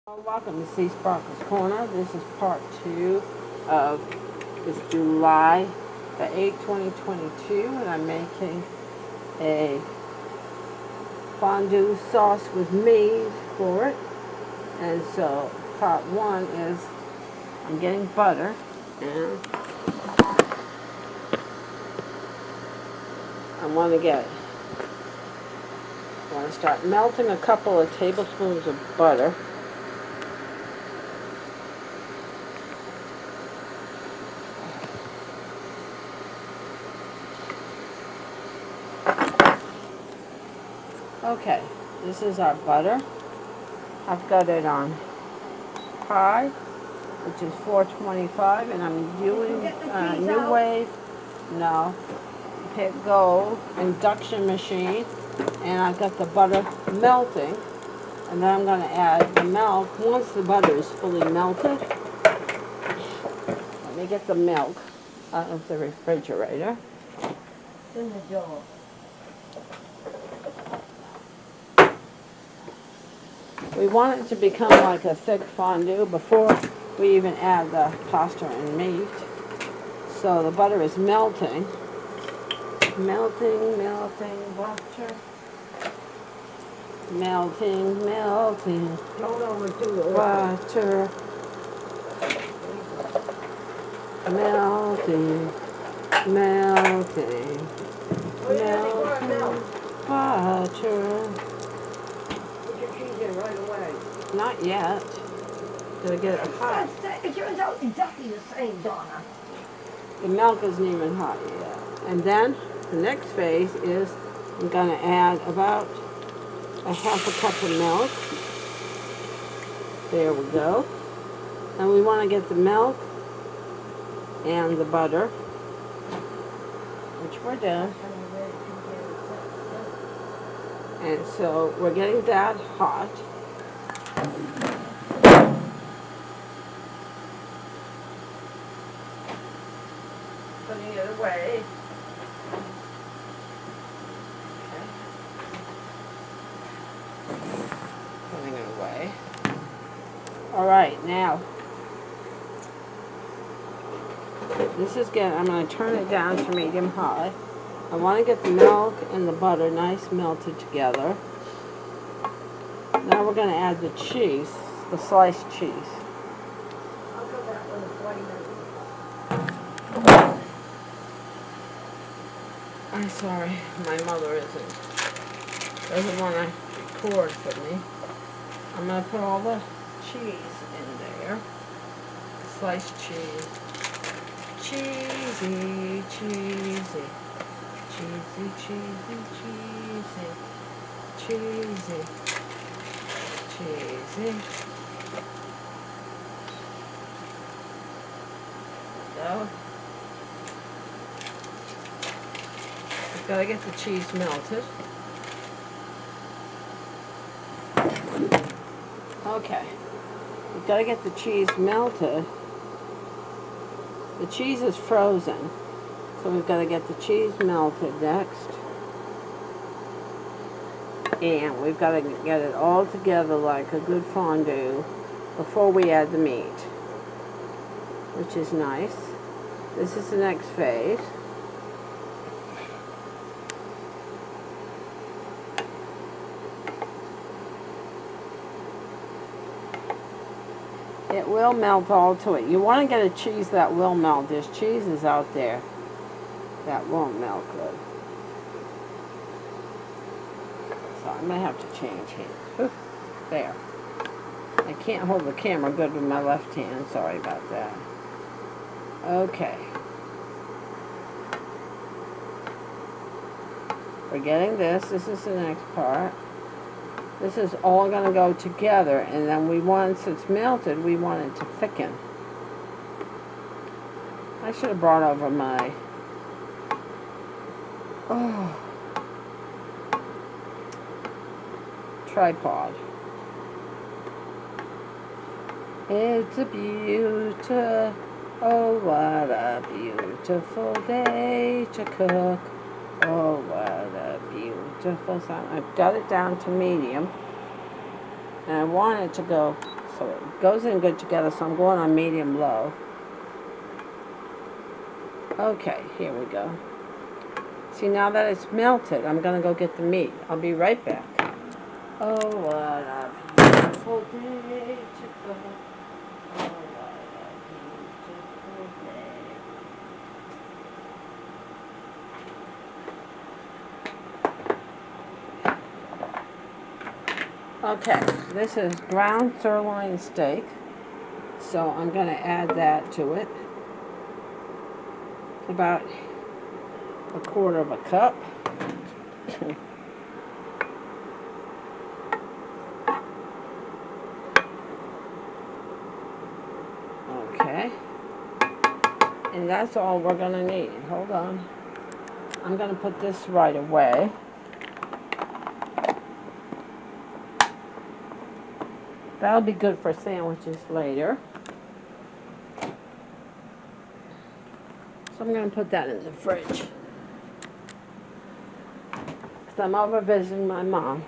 Welcome to Seasparkles Corner. This is part 2 of this July the 8th, 2022, and I'm making a fondue sauce with maize for it. And so part 1 is I'm getting butter, and I want to start melting a couple of tablespoons of butter. Okay, this is our butter. I've got it on high, which is 425, and I'm doing New Wave, no, Pit Gold induction machine, and I've got the butter melting, and then I'm going to add the milk once the butter is fully melted. Let me get the milk out of the refrigerator. It's in the jar. We want it to become like a thick fondue before we even add the pasta and meat. So the butter is melting. Melting, butter. Melting. Don't overdo it. Butter. Melting. Melting butter. Right away. Not yet. Gotta get it hot. It turns out exactly the same, Donna. The milk isn't even hot yet. And then the next phase is I'm gonna add about a half a cup of milk. There we go. And we want to get the milk and the butter, which we're doing. And so we're getting that hot. Putting it away. Okay. Putting it away. Alright, now this is good. I'm going to turn it down to medium high. I want to get the milk and the butter nice melted together. Now we're going to add the cheese, the sliced cheese. I'll go back when it's 20 minutes. I'm sorry, my mother doesn't want to record for me. I'm going to put all the cheese in there. Sliced cheese. Cheesy. So, we've got to get the cheese melted. Okay, we've got to get the cheese melted. The cheese is frozen, so we've got to get the cheese melted next. And we've got to get it all together like a good fondue before we add the meat, which is nice. This is the next phase. It will melt all to it. You want to get a cheese that will melt. There's cheeses out there that won't melt good. So I'm going to have to change hands. There. I can't hold the camera good with my left hand. Sorry about that. Okay. We're getting this. This is the next part. This is all going to go together, and then once it's melted, we want it to thicken. I should have brought over my tripod. It's a beautiful, oh what a beautiful day to cook. Oh, what a beautiful sound. I've got it down to medium. And I want it to go so it goes in good together. So I'm going on medium low. Okay, here we go. See, now that it's melted, I'm going to go get the meat. I'll be right back. Oh, what a beautiful day to go. Oh, what a beautiful day. Okay, this is ground sirloin steak. So I'm going to add that to it. About a quarter of a cup. Okay. And that's all we're going to need. Hold on. I'm going to put this right away. That'll be good for sandwiches later. So I'm going to put that in the fridge. Because I'm over visiting my mom.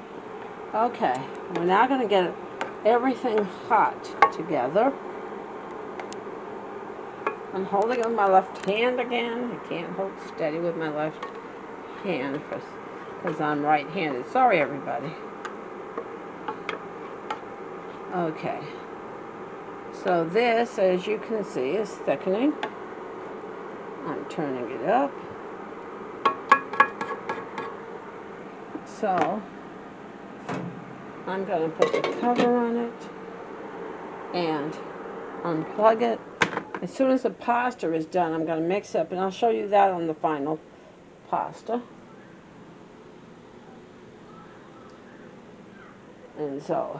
Okay. We're now going to get everything hot together. I'm holding it with my left hand again. I can't hold steady with my left hand because I'm right-handed. Sorry, everybody. Okay. So this, as you can see, is thickening. I'm turning it up. So I'm going to put the cover on it and unplug it. As soon as the pasta is done, I'm going to mix up, and I'll show you that on the final pasta. And so,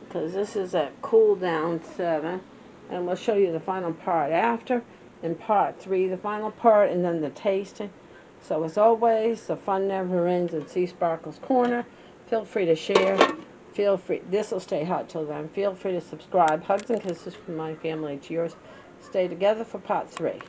because this is at cool down 7, and we'll show you the final part after, in part 3, the final part, and then the tasting. So as always, the fun never ends in seasparkles Corner. Feel free to share. Feel free. This will stay hot till then. Feel free to subscribe. Hugs and kisses from my family to yours. Stay together for part 3.